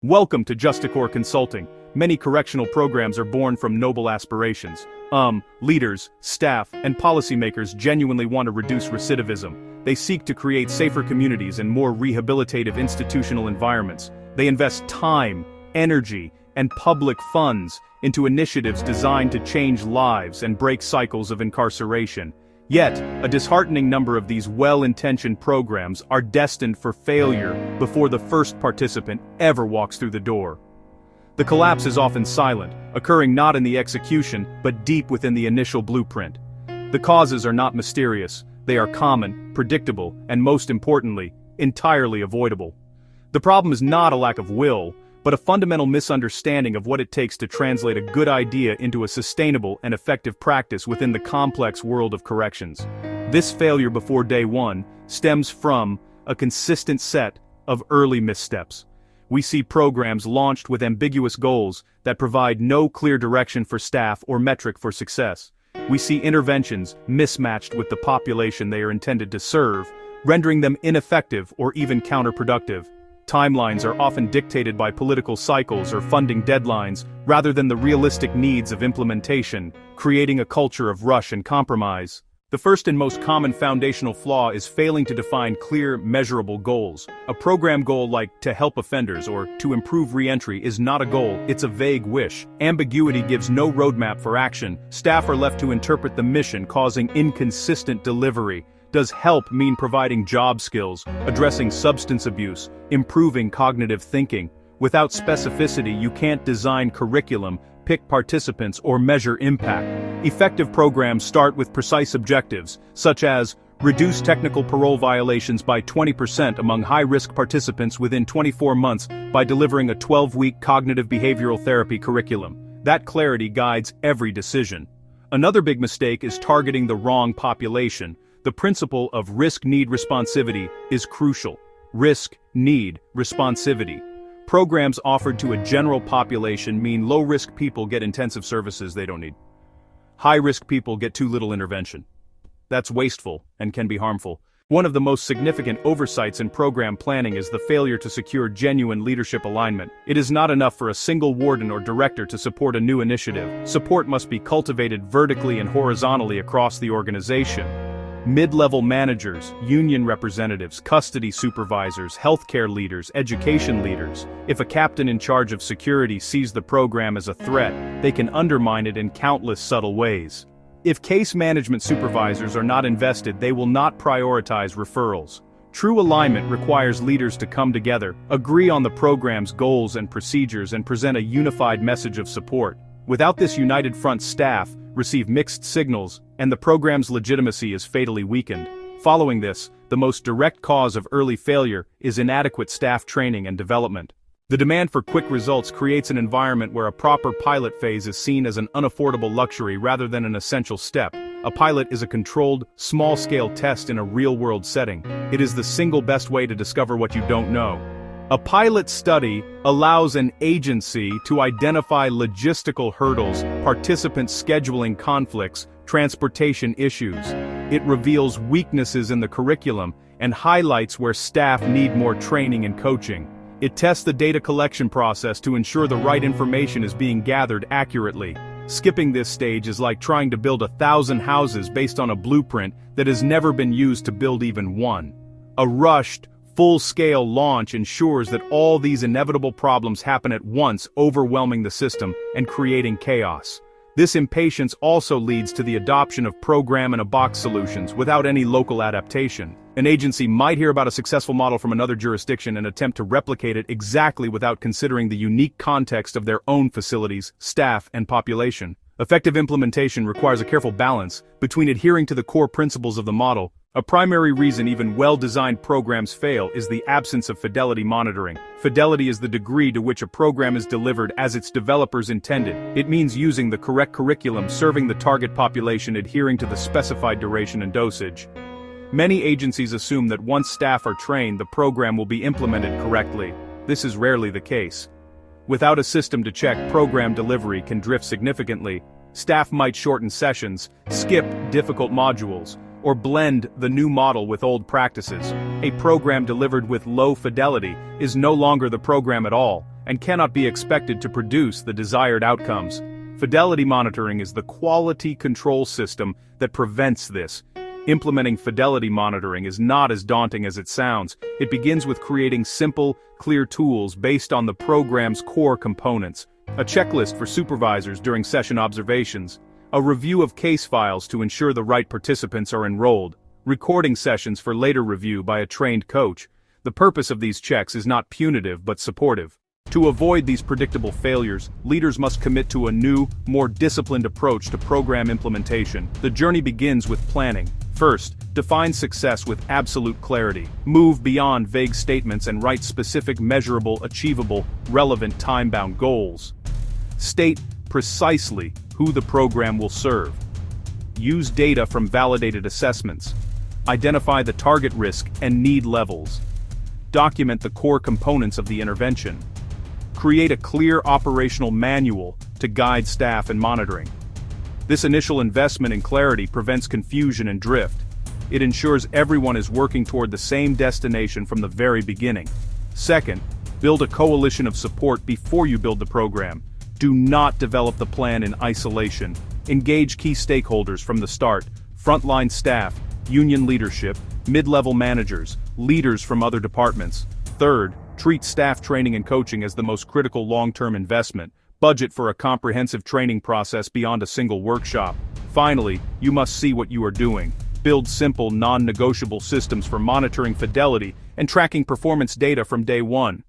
Welcome to JustiCore Consulting. Many correctional programs are born from noble aspirations. Leaders, staff, and policymakers genuinely want to reduce recidivism. They seek to create safer communities and more rehabilitative institutional environments. They invest time, energy, and public funds into initiatives designed to change lives and break cycles of incarceration. Yet, a disheartening number of these well-intentioned programs are destined for failure before the first participant ever walks through the door. The collapse is often silent, occurring not in the execution, but deep within the initial blueprint. The causes are not mysterious, they are common, predictable, and most importantly, entirely avoidable. The problem is not a lack of will, but a fundamental misunderstanding of what it takes to translate a good idea into a sustainable and effective practice within the complex world of corrections. This failure before day one stems from a consistent set of early missteps. We see programs launched with ambiguous goals that provide no clear direction for staff or metric for success. We see interventions mismatched with the population they are intended to serve, rendering them ineffective or even counterproductive. Timelines are often dictated by political cycles or funding deadlines rather than the realistic needs of implementation, creating a culture of rush and compromise. The first and most common foundational flaw is failing to define clear, measurable goals. A program goal like to help offenders or to improve re-entry is not a goal, it's a vague wish. Ambiguity gives no roadmap for action. Staff are left to interpret the mission, causing inconsistent delivery. Does help mean providing job skills, addressing substance abuse, improving cognitive thinking? Without specificity, you can't design curriculum, pick participants, or measure impact. Effective programs start with precise objectives, such as reduce technical parole violations by 20% among high-risk participants within 24 months by delivering a 12-week cognitive behavioral therapy curriculum. That clarity guides every decision. Another big mistake is targeting the wrong population. The principle of risk-need responsivity is crucial. Risk-need responsivity. Programs offered to a general population mean low-risk people get intensive services they don't need. High-risk people get too little intervention. That's wasteful and can be harmful. One of the most significant oversights in program planning is the failure to secure genuine leadership alignment. It is not enough for a single warden or director to support a new initiative. Support must be cultivated vertically and horizontally across the organization. Mid-level managers, union representatives, custody supervisors, healthcare leaders, education leaders. If a captain in charge of security sees the program as a threat, they can undermine it in countless subtle ways. If case management supervisors are not invested, they will not prioritize referrals. True alignment requires leaders to come together, agree on the program's goals and procedures, and present a unified message of support. Without this united front, staff receive mixed signals, and the program's legitimacy is fatally weakened. Following this, the most direct cause of early failure is inadequate staff training and development. The demand for quick results creates an environment where a proper pilot phase is seen as an unaffordable luxury rather than an essential step. A pilot is a controlled, small-scale test in a real-world setting. It is the single best way to discover what you don't know. A pilot study allows an agency to identify logistical hurdles, participant scheduling conflicts, transportation issues. It reveals weaknesses in the curriculum and highlights where staff need more training and coaching. It tests the data collection process to ensure the right information is being gathered accurately. Skipping this stage is like trying to build 1,000 houses based on a blueprint that has never been used to build even one. A rushed, full-scale launch ensures that all these inevitable problems happen at once, overwhelming the system and creating chaos. This impatience also leads to the adoption of program-in-a-box solutions without any local adaptation. An agency might hear about a successful model from another jurisdiction and attempt to replicate it exactly without considering the unique context of their own facilities, staff, and population. Effective implementation requires a careful balance between adhering to the core principles of the model. A primary reason even well-designed programs fail is the absence of fidelity monitoring. Fidelity is the degree to which a program is delivered as its developers intended. It means using the correct curriculum, serving the target population, adhering to the specified duration and dosage. Many agencies assume that once staff are trained, the program will be implemented correctly. This is rarely the case. Without a system to check, program delivery can drift significantly. Staff might shorten sessions, skip difficult modules, or blend the new model with old practices. A program delivered with low fidelity is no longer the program at all, and cannot be expected to produce the desired outcomes. Fidelity monitoring is the quality control system that prevents this. Implementing fidelity monitoring is not as daunting as it sounds. It begins with creating simple, clear tools based on the program's core components. A checklist for supervisors during session observations. A review of case files to ensure the right participants are enrolled. Recording sessions for later review by a trained coach. The purpose of these checks is not punitive but supportive. To avoid these predictable failures, leaders must commit to a new, more disciplined approach to program implementation. The journey begins with planning. First, define success with absolute clarity. Move beyond vague statements and write specific, measurable, achievable, relevant time-bound goals. State precisely who the program will serve. Use data from validated assessments. Identify the target risk and need levels. Document the core components of the intervention. Create a clear operational manual to guide staff in monitoring. This initial investment in clarity prevents confusion and drift. It ensures everyone is working toward the same destination from the very beginning. Second, build a coalition of support before you build the program. Do not develop the plan in isolation. Engage key stakeholders from the start: frontline staff, union leadership, mid-level managers, leaders from other departments. Third, treat staff training and coaching as the most critical long-term investment. Budget for a comprehensive training process beyond a single workshop. Finally, you must see what you are doing. Build simple, non-negotiable systems for monitoring fidelity and tracking performance data from day one.